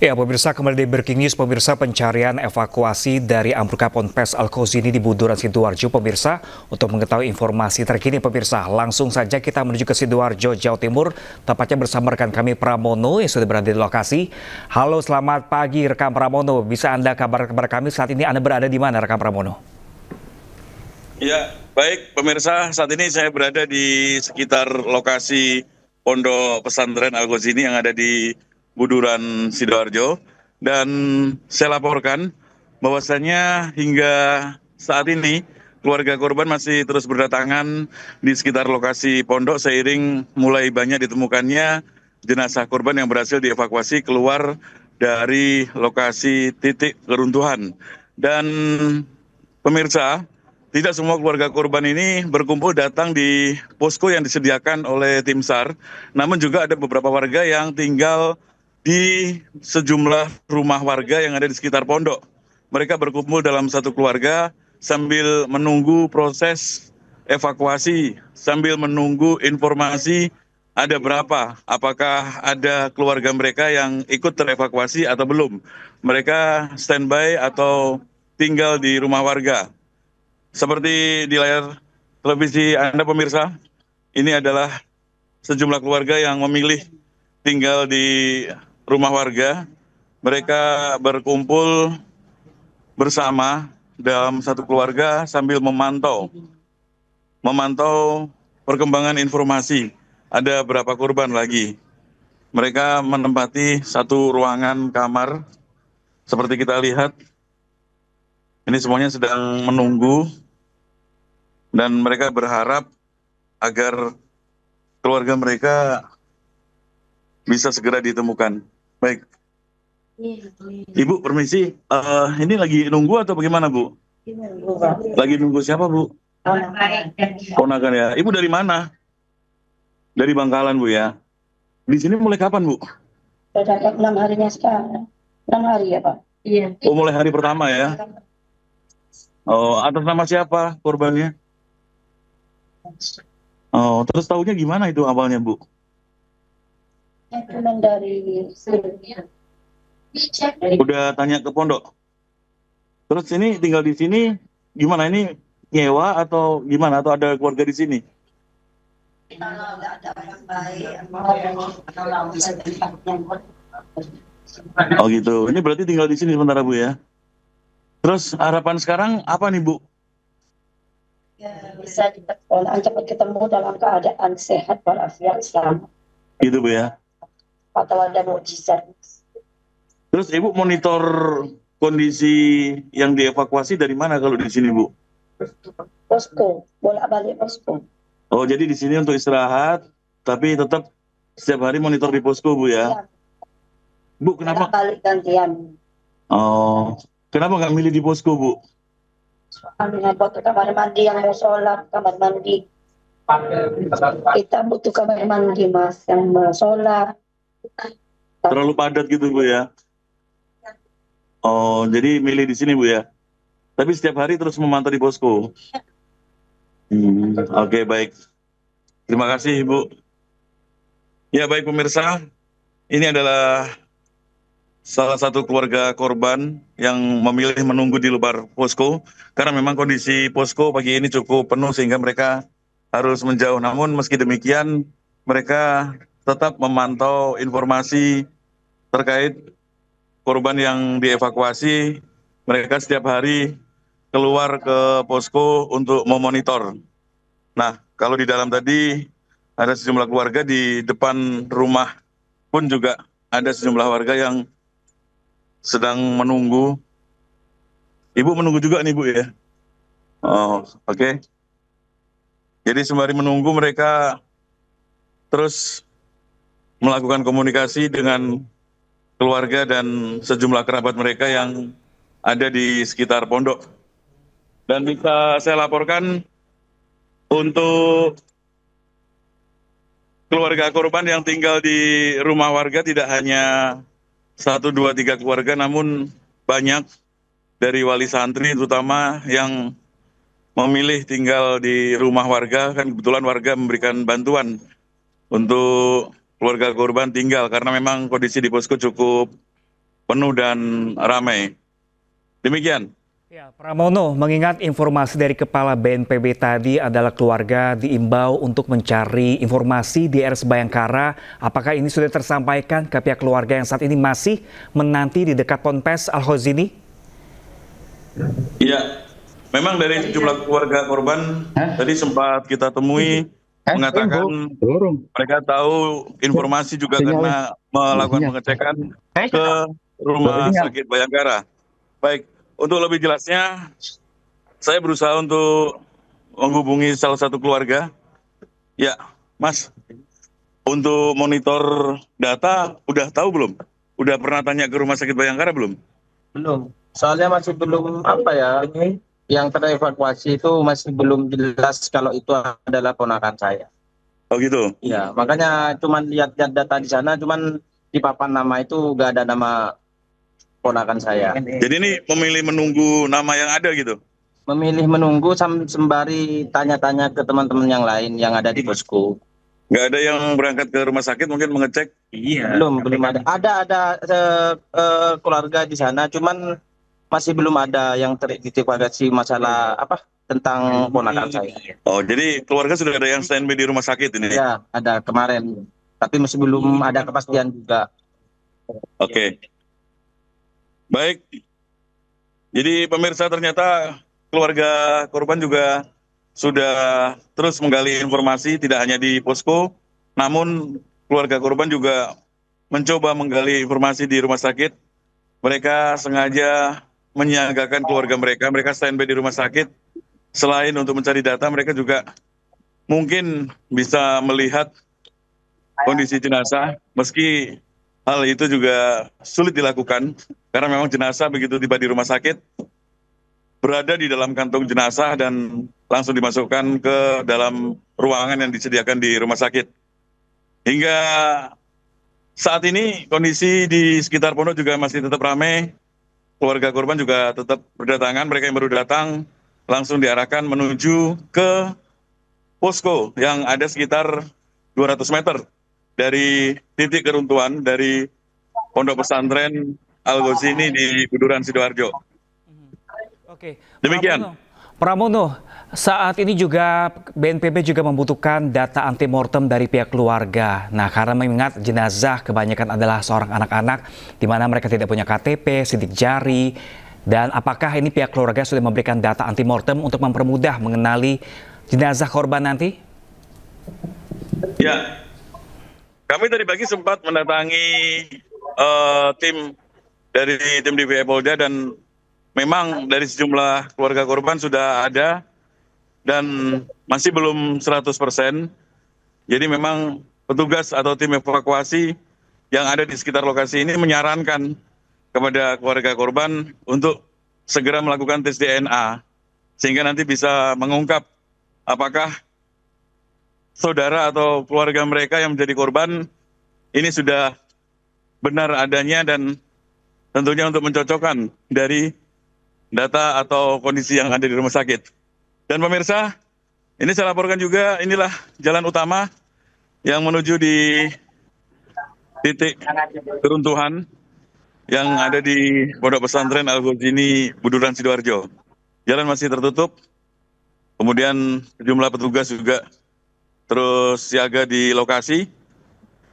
Ya, pemirsa, kembali di Breaking News, pemirsa, pencarian evakuasi dari ambruknya Ponpes Al-Qausini di Buduran, Sidoarjo, pemirsa. Untuk mengetahui informasi terkini, pemirsa, langsung saja kita menuju ke Sidoarjo, Jawa Timur, tepatnya bersama rekan kami Pramono yang sudah berada di lokasi. Halo, selamat pagi rekan Pramono. Bisa Anda kabar kepada kami saat ini Anda berada di mana, rekan Pramono? Ya, baik pemirsa, saat ini saya berada di sekitar lokasi Pondok Pesantren Al-Qausini yang ada di Buduran, Sidoarjo. Dan saya laporkan bahwasannya hingga saat ini keluarga korban masih terus berdatangan di sekitar lokasi pondok seiring mulai banyak ditemukannya jenazah korban yang berhasil dievakuasi keluar dari lokasi titik keruntuhan. Dan pemirsa, tidak semua keluarga korban ini berkumpul datang di posko yang disediakan oleh tim SAR, namun juga ada beberapa warga yang tinggal di sejumlah rumah warga yang ada di sekitar pondok. Mereka berkumpul dalam satu keluarga sambil menunggu proses evakuasi, sambil menunggu informasi ada berapa, apakah ada keluarga mereka yang ikut terevakuasi atau belum. Mereka standby atau tinggal di rumah warga. Seperti di layar televisi Anda pemirsa, ini adalah sejumlah keluarga yang memilih tinggal di rumah warga. Mereka berkumpul bersama dalam satu keluarga sambil memantau perkembangan informasi. Ada berapa korban lagi. Mereka menempati satu ruangan kamar. Seperti kita lihat, ini semuanya sedang menunggu. Dan mereka berharap agar keluarga mereka bisa segera ditemukan. Baik. Ibu, permisi. Ini lagi nunggu atau bagaimana, Bu? Lagi nunggu siapa, Bu? Ponakan ya. Ibu dari mana? Dari Bangkalan, Bu ya. Di sini mulai kapan, Bu? Sudah 6 harinya sekarang. 6 hari ya, Pak? Iya. Oh, mulai hari pertama ya. Oh, atas nama siapa korbannya? Oh, terus tahunya gimana itu awalnya, Bu? Cuman dari Udah tanya ke pondok. Terus ini tinggal di sini gimana, ini nyewa atau gimana, atau ada keluarga di sini? kalau nggak ada orang baik, bisa tempatnya. Oh gitu. Ini berarti tinggal di sini sementara, Bu ya. Terus harapan sekarang apa nih, Bu? Ya, bisa dipertolongan cepat ketemu dalam keadaan sehat walafiat selamat. Gitu, Bu ya. Atau ada mukjizat. Terus Ibu monitor kondisi yang dievakuasi dari mana kalau di sini, Bu? Posko, bolak-balik posko. Oh, jadi di sini untuk istirahat, tapi tetap setiap hari monitor di posko, Bu ya. Bu, kenapa? Bolak-balik gantian. Oh, kenapa nggak milih di posko, Bu? Soalnya butuh kamar mandi yang mau sholat, kamar mandi. Kita butuh kamar mandi, Mas, yang mau sholat. Terlalu padat gitu, Bu ya. Oh, jadi milih di sini, Bu ya. Tapi setiap hari terus memantau di posko. Oke, baik. Terima kasih, Ibu. Ya, baik pemirsa. Ini adalah salah satu keluarga korban yang memilih menunggu di luar posko. Karena memang kondisi posko pagi ini cukup penuh sehingga mereka harus menjauh. Namun meski demikian, mereka tetap memantau informasi terkait korban yang dievakuasi. Mereka setiap hari keluar ke posko untuk memonitor. Nah, kalau di dalam tadi ada sejumlah keluarga, di depan rumah pun juga ada sejumlah warga yang sedang menunggu. Ibu menunggu juga nih, Bu ya? Oh, oke. Jadi sembari menunggu mereka terus melakukan komunikasi dengan keluarga dan sejumlah kerabat mereka yang ada di sekitar pondok. Dan bisa saya laporkan untuk keluarga korban yang tinggal di rumah warga tidak hanya 1, 2, 3 keluarga, namun banyak dari wali santri terutama yang memilih tinggal di rumah warga. Kan kebetulan warga memberikan bantuan untuk keluarga korban tinggal karena memang kondisi di posko cukup penuh dan ramai. Demikian. Ya, Pramono, mengingat informasi dari Kepala BNPB tadi adalah keluarga diimbau untuk mencari informasi di RS Bayangkara. Apakah ini sudah tersampaikan ke pihak keluarga yang saat ini masih menanti di dekat Ponpes Al-Khozini? Iya, memang dari sejumlah keluarga korban tadi sempat kita temui mengatakan mereka tahu informasi juga karena melakukan pengecekan ke rumah sakit Bayangkara. Baik, untuk lebih jelasnya, saya berusaha untuk menghubungi salah satu keluarga. Ya, Mas, untuk monitor data udah tahu belum? Udah pernah tanya ke rumah sakit Bayangkara belum? Belum. Soalnya masih belum yang terevakuasi itu masih belum jelas kalau itu adalah ponakan saya. Oh gitu? Ya, makanya cuman lihat data di sana, cuman di papan nama itu nggak ada nama ponakan saya. Jadi ini memilih menunggu nama yang ada gitu? Memilih menunggu sembari tanya-tanya ke teman-teman yang lain yang ada di posko. Nggak ada yang berangkat ke rumah sakit mungkin mengecek? Iya. Belum ada. Ada keluarga di sana, cuman masih belum ada yang teridentifikasi masalah tentang ponakan saya. Oh, jadi keluarga sudah ada yang standby di rumah sakit ini? Ya, ada kemarin. Tapi masih belum ada kepastian juga. Oke. Baik. Jadi pemirsa, ternyata keluarga korban juga sudah terus menggali informasi tidak hanya di posko, namun keluarga korban juga mencoba menggali informasi di rumah sakit. Mereka sengaja menyiagakan keluarga mereka standby di rumah sakit. Selain untuk mencari data, mereka juga mungkin bisa melihat kondisi jenazah, meski hal itu juga sulit dilakukan karena memang jenazah begitu tiba di rumah sakit berada di dalam kantong jenazah dan langsung dimasukkan ke dalam ruangan yang disediakan di rumah sakit. Hingga saat ini kondisi di sekitar pondok juga masih tetap ramai. Keluarga korban juga tetap berdatangan, mereka yang baru datang langsung diarahkan menuju ke posko yang ada sekitar 200 meter dari titik keruntuhan dari Pondok Pesantren Al-Ghazini di Buduran, Sidoarjo. Oke, Demikian. Pramono, saat ini juga BNPB juga membutuhkan data antemortem dari pihak keluarga. Nah, karena mengingat jenazah kebanyakan adalah seorang anak-anak, di mana mereka tidak punya KTP, sidik jari, dan apakah ini pihak keluarga sudah memberikan data antemortem untuk mempermudah mengenali jenazah korban nanti? Ya, kami tadi pagi sempat mendatangi tim dari tim DPI Polda dan memang dari sejumlah keluarga korban sudah ada dan masih belum 100%. Jadi memang petugas atau tim evakuasi yang ada di sekitar lokasi ini menyarankan kepada keluarga korban untuk segera melakukan tes DNA sehingga nanti bisa mengungkap apakah saudara atau keluarga mereka yang menjadi korban ini sudah benar adanya dan tentunya untuk mencocokkan dari data atau kondisi yang ada di rumah sakit. Dan pemirsa, ini saya laporkan juga inilah jalan utama yang menuju di titik keruntuhan yang ada di Pondok Pesantren Al-Ghazini, Buduran, Sidoarjo. Jalan masih tertutup, kemudian sejumlah petugas juga terus siaga di lokasi.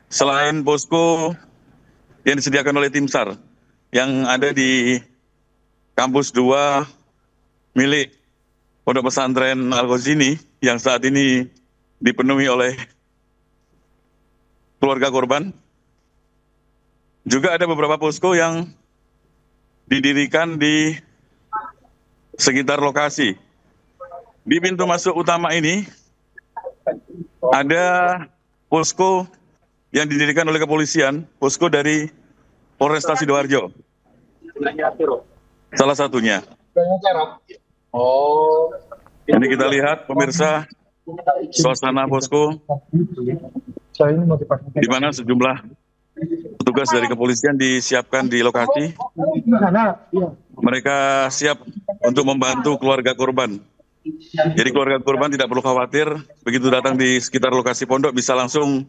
Selain posko yang disediakan oleh tim SAR yang ada di kampus 2 milik Pondok Pesantren Al-Ghazini yang saat ini dipenuhi oleh keluarga korban. Juga ada beberapa posko yang didirikan di sekitar lokasi. Di pintu masuk utama ini ada posko yang didirikan oleh kepolisian, posko dari Polresta Sidoarjo. Salah satunya. Ini kita lihat pemirsa suasana posko di mana sejumlah petugas dari kepolisian disiapkan di lokasi. Mereka siap untuk membantu keluarga korban. Jadi keluarga korban tidak perlu khawatir, begitu datang di sekitar lokasi pondok bisa langsung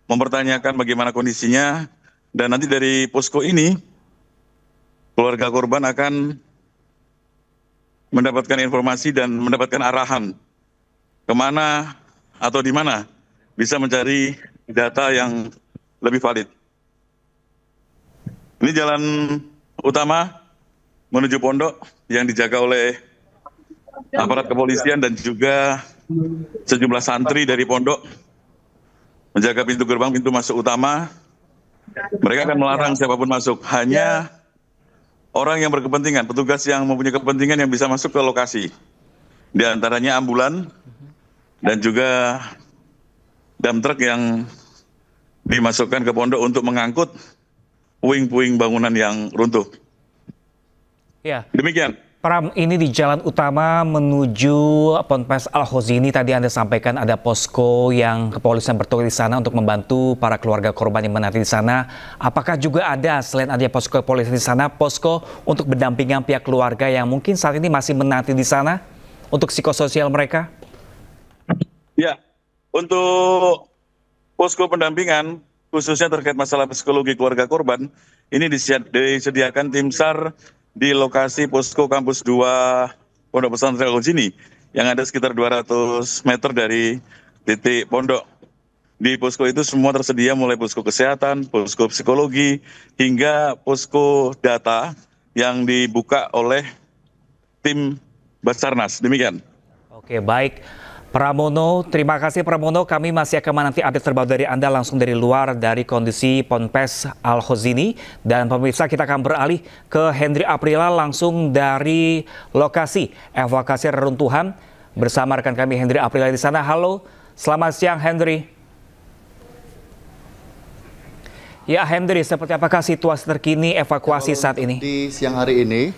mempertanyakan bagaimana kondisinya. Dan nanti dari posko ini keluarga korban akan mendapatkan informasi dan mendapatkan arahan kemana atau di mana bisa mencari data yang lebih valid. Ini jalan utama menuju pondok yang dijaga oleh aparat kepolisian dan juga sejumlah santri dari pondok menjaga pintu gerbang, pintu masuk utama. Mereka akan melarang siapapun masuk. Hanya orang yang berkepentingan, petugas yang mempunyai kepentingan yang bisa masuk ke lokasi. Di antaranya ambulan dan juga dump truck yang dimasukkan ke pondok untuk mengangkut puing-puing bangunan yang runtuh. Ya. Demikian. Pram, ini di jalan utama menuju Ponpes Al-Khozini tadi Anda sampaikan ada posko yang kepolisian bertugas di sana untuk membantu para keluarga korban yang menanti di sana. Apakah juga ada selain adanya posko kepolisian di sana, posko untuk berdampingan pihak keluarga yang mungkin saat ini masih menanti di sana untuk psikososial mereka? Ya, untuk posko pendampingan khususnya terkait masalah psikologi keluarga korban ini disediakan tim SAR di lokasi posko kampus 2 Pondok Pesantren Al-Khozini yang ada sekitar 200 meter dari titik pondok. Di posko itu semua tersedia mulai posko kesehatan, posko psikologi, hingga posko data yang dibuka oleh tim Basarnas. Demikian. Oke, baik. Pramono, terima kasih Pramono. Kami masih akan menanti update terbaru dari Anda langsung dari luar dari kondisi Ponpes Al-Khozini. Dan pemirsa, kita akan beralih ke Hendry Aprila langsung dari lokasi evakuasi reruntuhan bersama rekan kami Hendry Aprila di sana. Halo, selamat siang Hendry. Ya Hendry, seperti apakah situasi terkini evakuasi saat ini? Di siang hari ini,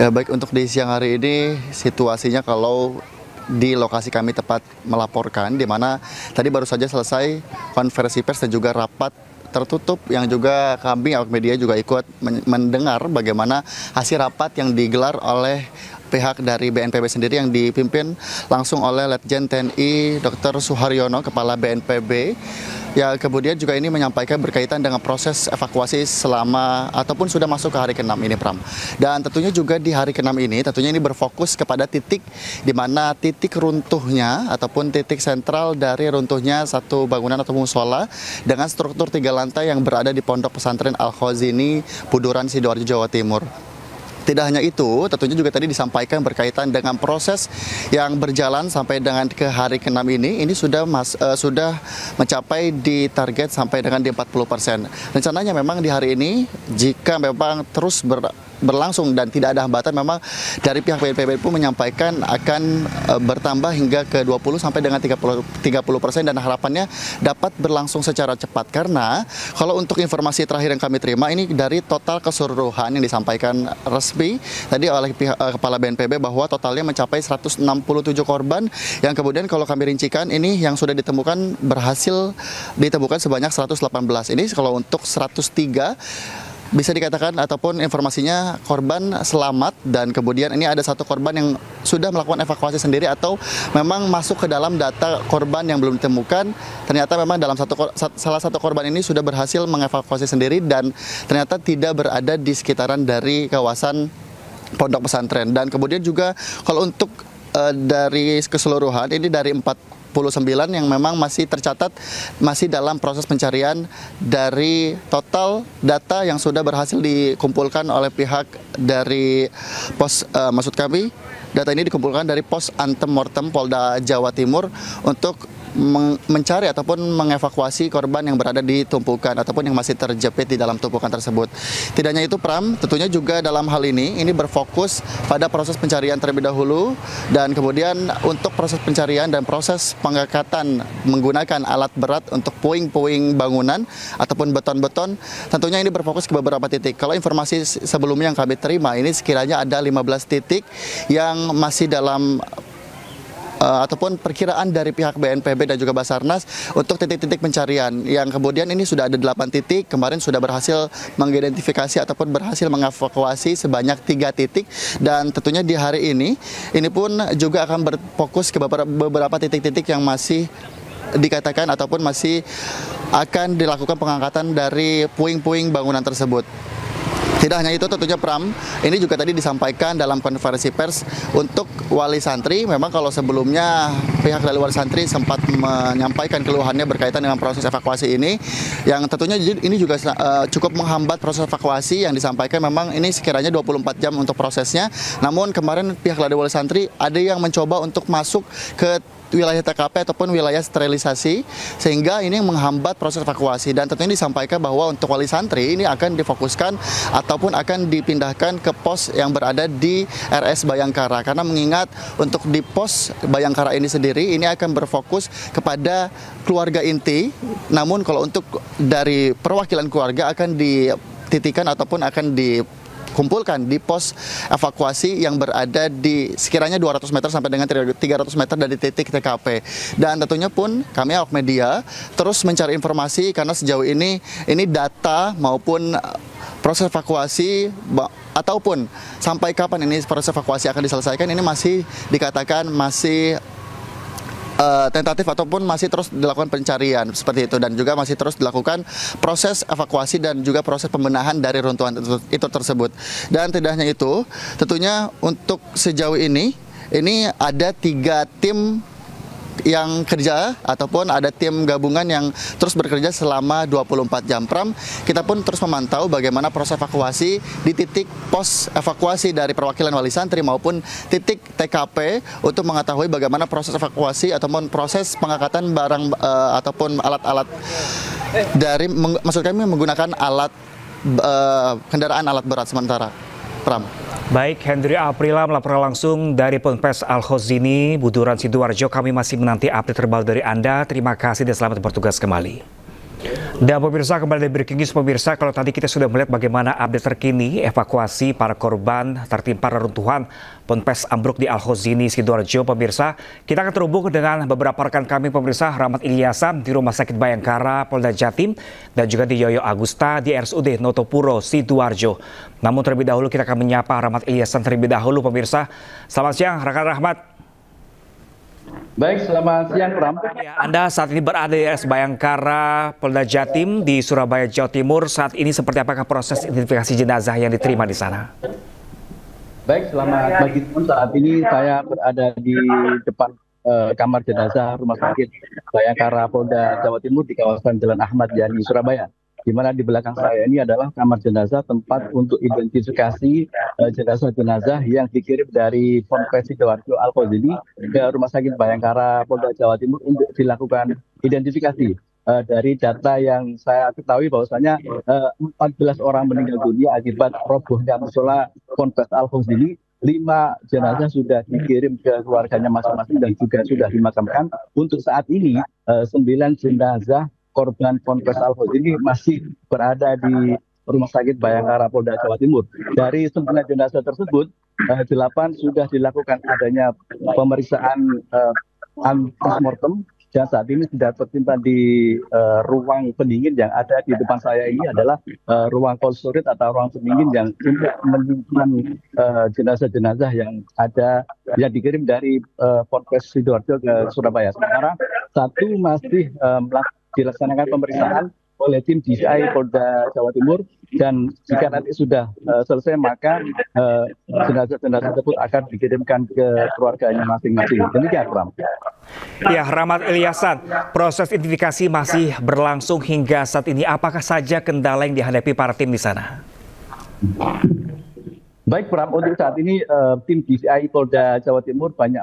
ya baik, untuk di siang hari ini situasinya kalau di lokasi kami tepat melaporkan, di mana tadi baru saja selesai konferensi pers dan juga rapat tertutup yang juga kami awak media juga ikut mendengar bagaimana hasil rapat yang digelar oleh pihak dari BNPB sendiri yang dipimpin langsung oleh Letjen TNI Dr. Suharyono, Kepala BNPB. Ya, kemudian juga ini menyampaikan berkaitan dengan proses evakuasi selama ataupun sudah masuk ke hari ke-6 ini, Pram. Dan tentunya juga di hari ke-6 ini, tentunya ini berfokus kepada titik di mana titik runtuhnya ataupun titik sentral dari runtuhnya satu bangunan atau musola dengan struktur 3 lantai yang berada di Pondok Pesantren Al-Khozini, Buduran, Sidoarjo, Jawa Timur. Tidak hanya itu, tentunya juga tadi disampaikan berkaitan dengan proses yang berjalan sampai dengan ke hari ke-6 ini sudah mencapai di target sampai dengan di 40%. Rencananya memang di hari ini, jika memang terus berlangsung dan tidak ada hambatan, memang dari pihak BNPB pun menyampaikan akan bertambah hingga ke 20 sampai dengan 30% dan harapannya dapat berlangsung secara cepat. Karena kalau untuk informasi terakhir yang kami terima ini dari total keseluruhan yang disampaikan resmi tadi oleh pihak Kepala BNPB bahwa totalnya mencapai 167 korban yang kemudian kalau kami rincikan ini yang sudah ditemukan berhasil ditemukan sebanyak 118. Ini kalau untuk 103 bisa dikatakan ataupun informasinya korban selamat dan kemudian ini ada satu korban yang sudah melakukan evakuasi sendiri atau memang masuk ke dalam data korban yang belum ditemukan. Ternyata memang dalam salah satu korban ini sudah berhasil mengevakuasi sendiri dan ternyata tidak berada di sekitaran dari kawasan pondok pesantren. Dan kemudian juga kalau untuk dari keseluruhan ini dari 49 yang memang masih tercatat masih dalam proses pencarian dari total data yang sudah berhasil dikumpulkan oleh pihak dari pos maksud kami data ini dikumpulkan dari pos antemortem Polda Jawa Timur untuk mencari ataupun mengevakuasi korban yang berada di tumpukan ataupun yang masih terjepit di dalam tumpukan tersebut. Tidak hanya itu, Pram, tentunya juga dalam hal ini berfokus pada proses pencarian terlebih dahulu dan kemudian untuk proses pencarian dan proses pengangkatan menggunakan alat berat untuk puing-puing bangunan ataupun beton-beton, tentunya ini berfokus ke beberapa titik. Kalau informasi sebelumnya yang kami terima ini sekiranya ada 15 titik yang masih dalam ataupun perkiraan dari pihak BNPB dan juga Basarnas untuk titik-titik pencarian yang kemudian ini sudah ada 8 titik, kemarin sudah berhasil mengidentifikasi ataupun berhasil mengevakuasi sebanyak 3 titik dan tentunya di hari ini pun juga akan berfokus ke beberapa titik-titik yang masih dikatakan ataupun masih akan dilakukan pengangkatan dari puing-puing bangunan tersebut. Tidak hanya itu, tentunya Pram, ini juga tadi disampaikan dalam konferensi pers untuk wali santri. Memang kalau sebelumnya pihak dari wali santri sempat menyampaikan keluhannya berkaitan dengan proses evakuasi ini, yang tentunya ini juga cukup menghambat proses evakuasi yang disampaikan. Memang ini sekiranya 24 jam untuk prosesnya. Namun kemarin pihak dari wali santri ada yang mencoba untuk masuk ke wilayah TKP ataupun wilayah sterilisasi, sehingga ini menghambat proses evakuasi. Dan tentunya disampaikan bahwa untuk wali santri ini akan difokuskan ataupun akan dipindahkan ke pos yang berada di RS Bayangkara, karena mengingat untuk di pos Bayangkara ini sendiri ini akan berfokus kepada keluarga inti. Namun kalau untuk dari perwakilan keluarga akan dititikan ataupun akan dikumpulkan di pos evakuasi yang berada di sekiranya 200 meter sampai dengan 300 meter dari titik TKP. Dan tentunya pun kami awak media terus mencari informasi, karena sejauh ini data maupun proses evakuasi ataupun sampai kapan ini proses evakuasi akan diselesaikan ini masih dikatakan masih tentatif ataupun masih terus dilakukan pencarian seperti itu, dan juga masih terus dilakukan proses evakuasi dan juga proses pembenahan dari runtuhan itu tersebut. Dan tidak hanya itu, tentunya untuk sejauh ini ada 3 tim yang kerja ataupun ada tim gabungan yang terus bekerja selama 24 jam. Pram, kita pun terus memantau bagaimana proses evakuasi di titik pos evakuasi dari perwakilan wali santri maupun titik TKP untuk mengetahui bagaimana proses evakuasi ataupun proses pengangkatan barang ataupun alat-alat dari maksud kami menggunakan alat kendaraan alat berat sementara. Pram. Baik, Hendri Aprila melaporkan langsung dari Ponpes Al-Khozini, Buduran, Sidoarjo. Kami masih menanti update terbaru dari Anda. Terima kasih dan selamat bertugas kembali. Dan pemirsa, kembali dari Breaking News pemirsa, kalau tadi kita sudah melihat bagaimana update terkini evakuasi para korban tertimpa reruntuhan Ponpes ambruk di Al-Khozini, Sidoarjo pemirsa. Kita akan terhubung dengan beberapa rekan kami pemirsa, Rahmat Ilyasan di Rumah Sakit Bayangkara, Polda Jatim, dan juga di Yoyo Agusta di RSUD Notopuro, Sidoarjo. Namun terlebih dahulu kita akan menyapa Rahmat Ilyasan terlebih dahulu pemirsa. Selamat siang rekan Rahmat. Baik, selamat siang, Pram. Ya, Anda saat ini berada di RS Bayangkara, Polda Jatim di Surabaya, Jawa Timur. Saat ini seperti apakah proses identifikasi jenazah yang diterima di sana? Baik, selamat pagi. Saat ini saya berada di depan kamar jenazah Rumah Sakit Bayangkara, Polda Jawa Timur di kawasan Jalan Ahmad Yani, Surabaya. Di mana di belakang saya ini adalah kamar jenazah, tempat untuk identifikasi jenazah-jenazah yang dikirim dari Ponpes Sidoarjo Al-Khozini ke Rumah Sakit Bayangkara Polda Jawa Timur untuk dilakukan identifikasi. Dari data yang saya ketahui bahwasanya 14 orang meninggal dunia akibat robohnya musola Ponpes Al-Khozini. 5 jenazah sudah dikirim ke keluarganya masing-masing dan juga sudah dimakamkan. Untuk saat ini 9 jenazah korban Ponpes Al-Khozini masih berada di Rumah Sakit Bayangkara Polda Jawa Timur. Dari 9 jenazah tersebut, 8 sudah dilakukan adanya pemeriksaan postmortem dan saat ini sudah tersimpan di ruang pendingin yang ada di depan saya. Ini adalah ruang cold storage atau ruang pendingin yang untuk menyimpan jenazah-jenazah yang ada yang dikirim dari Ponpes Sidoarjo ke Surabaya. Sementara 1 masih dilaksanakan pemeriksaan oleh tim DCI Polda Jawa Timur, dan jika nanti sudah selesai maka jenazah-jenazah tersebut akan dikirimkan ke keluarganya masing-masing. Demikian, Pram. Ya, Rahmat Ilyasan, proses identifikasi masih berlangsung hingga saat ini. Apakah saja kendala yang dihadapi para tim di sana? Baik, Pram, untuk saat ini tim DCI Polda Jawa Timur banyak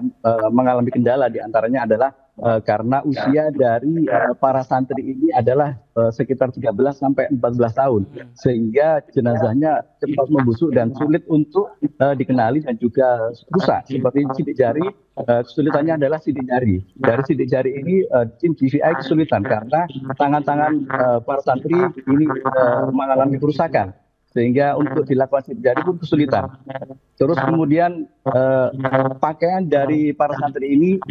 mengalami kendala, diantaranya adalah karena usia dari para santri ini adalah sekitar 13 sampai 14 tahun, sehingga jenazahnya cepat membusuk dan sulit untuk dikenali dan juga rusak. Seperti sidik jari, kesulitannya adalah sidik jari. Dari sidik jari ini tim DCI kesulitan karena tangan-tangan para santri ini mengalami kerusakan, sehingga untuk dilakukan sidik jari pun kesulitan. Terus kemudian pakaian dari para santri ini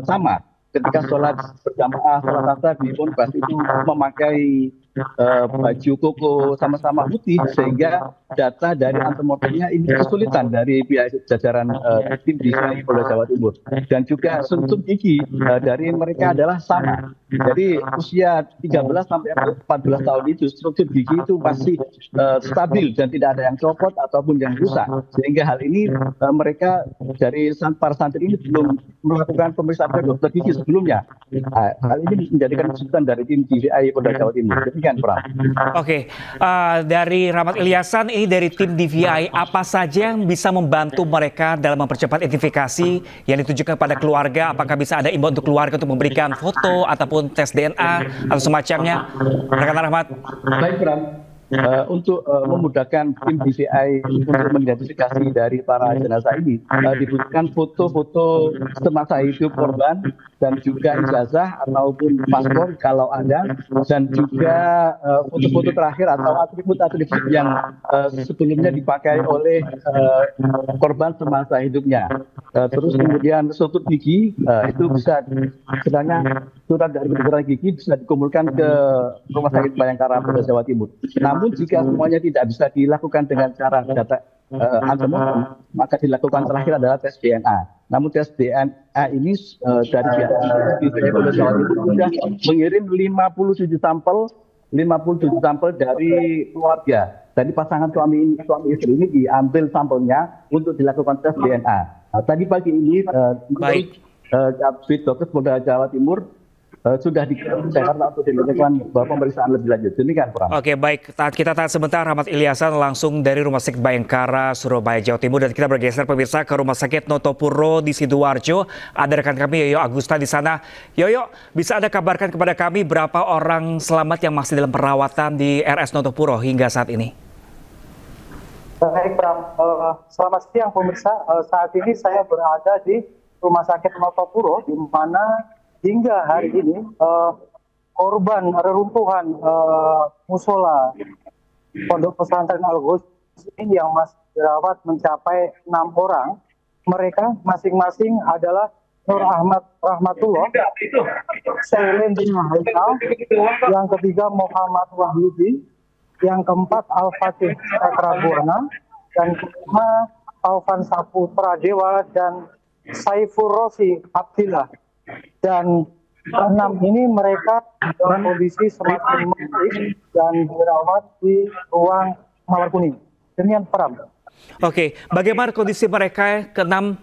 sama. Ketika sholat berjamaah, sholat asar di Ponpes itu memakai baju koko sama-sama putih, sehingga data dari antemortemnya ini kesulitan dari pihak jajaran tim di Polda Jawa Timur. Dan juga struktur gigi dari mereka adalah sama. Jadi usia 13 sampai 14 tahun itu struktur gigi itu masih stabil dan tidak ada yang copot ataupun yang rusak. Sehingga hal ini mereka dari para santri ini belum melakukan pemeriksaan ke dokter gigi sebelumnya. Hal ini menjadikan kesulitan dari tim DVI Polda Jawa Timur. Demikian, Pram. Oke, dari Rahmat Ilyasan, ini dari tim DVI, apa saja yang bisa membantu mereka dalam mempercepat identifikasi yang ditujukan pada keluarga? Apakah bisa ada imbauan untuk keluarga untuk memberikan foto ataupun tes DNA atau semacamnya? Rekan Rahmat. Baik, Pram. Untuk memudahkan tim DVI untuk mengidentifikasi dari para jenazah ini, dibutuhkan foto-foto semasa hidup korban dan juga ijazah ataupun paspor kalau ada, dan juga foto-foto terakhir atau atribut-atribut yang sebelumnya dipakai oleh korban semasa hidupnya. Terus kemudian struktur gigi itu bisa, sebenarnya surat dari kedokteran gigi bisa dikumpulkan ke Rumah Sakit Bayangkara Polda Jawa Timur. Namun jika semuanya tidak bisa dilakukan dengan cara data antemortem, maka dilakukan terakhir adalah tes DNA. Namun tes DNA ini dari pihak Polda Jawa Timur sudah mengirim 57 sampel dari keluarga. Dari pasangan suami istri ini diambil sampelnya untuk dilakukan tes DNA. Tadi pagi ini menurut Kabid Dokes Polda Jawa Timur sudah dikirim ke Jakarta untuk dilakukan pemeriksaan lebih lanjut. Demikian, Pram. Oke, baik. Kita tahan sebentar. Rahmat Ilyasan langsung dari Rumah Sakit Bayangkara, Surabaya, Jawa Timur. Dan kita bergeser pemirsa ke Rumah Sakit Notopuro di Sidoarjo. Ada rekan kami Yoyo Agusta di sana. Yoyo, bisa Anda kabarkan kepada kami berapa orang selamat yang masih dalam perawatan di RS Notopuro hingga saat ini? Baik, Pram. Selamat siang pemirsa. Saat ini saya berada di Rumah Sakit Notopuro, di mana hingga hari ini korban reruntuhan musola Pondok Pesantren Al-Ghos ini yang masih dirawat mencapai 6 orang. Mereka masing-masing adalah Nur Ahmad Rahmatullah, Selen bin Haikal, yang ketiga Muhammad Wahyudi, yang keempat Al-Fatih Sakrabuana, dan kelima Taufan Saputra Dewa dan Saifur Rosi Abdillah. Dan 6 ini mereka dalam kondisi semakin membaik dan dirawat di ruang Mawar Kuning. Demikian, Pram. Oke, bagaimana kondisi mereka ke-6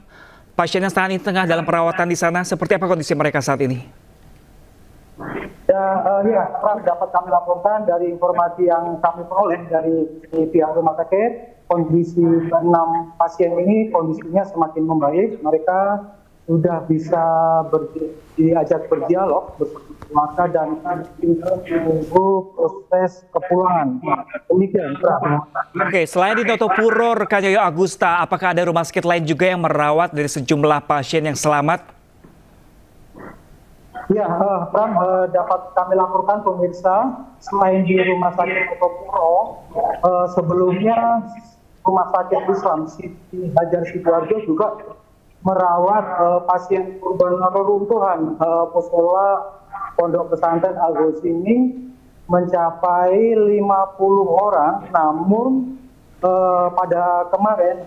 pasien yang saat ini tengah dalam perawatan di sana? Seperti apa kondisi mereka saat ini? Ya, Pram, dapat kami laporkan dari informasi yang kami peroleh dari pihak rumah sakit, kondisi ke-6 pasien ini kondisinya semakin membaik. Mereka sudah bisa diajak berdialog bersama keluarga dan menunggu proses kepulangan. Demikian, Pram. Oke, selain di Notopuro, rekan Yoyo Agusta, apakah ada rumah sakit lain juga yang merawat dari sejumlah pasien yang selamat? Ya, Pram, dapat kami laporkan pemirsa, selain di Rumah Sakit Notopuro, sebelumnya Rumah Sakit Islam Siti Hajar Sidoarjo juga merawat pasien korban reruntuhan musola Pondok Pesantren Al-Ghos ini mencapai 50 orang. Namun pada kemarin,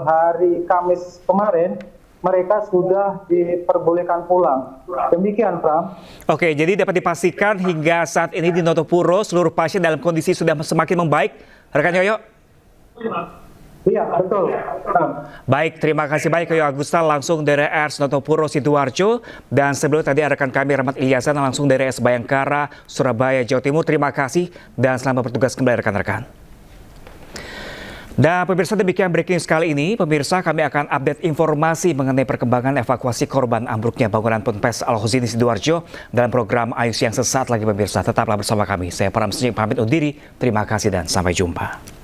hari Kamis kemarin, mereka sudah diperbolehkan pulang. Demikian, Pram. Oke, jadi dapat dipastikan hingga saat ini di Notopuro seluruh pasien dalam kondisi sudah semakin membaik, rekan Yoyo? Iya, betul. Baik, terima kasih banyak Yoyo Agusta langsung dari RS Notopuro Sidoarjo. Dan sebelum tadi rekan kami Rahmat Ilyasan langsung dari RS Bayangkara, Surabaya, Jawa Timur. Terima kasih dan selamat bertugas kembali rekan-rekan. Dan pemirsa, demikian breaking news kali ini. Pemirsa, kami akan update informasi mengenai perkembangan evakuasi korban ambruknya bangunan Ponpes Al-Ghos di Sidoarjo dalam program Ayu Siang sesaat lagi pemirsa. Tetaplah bersama kami. Saya Pram Senyum pamit undur diri. Terima kasih dan sampai jumpa.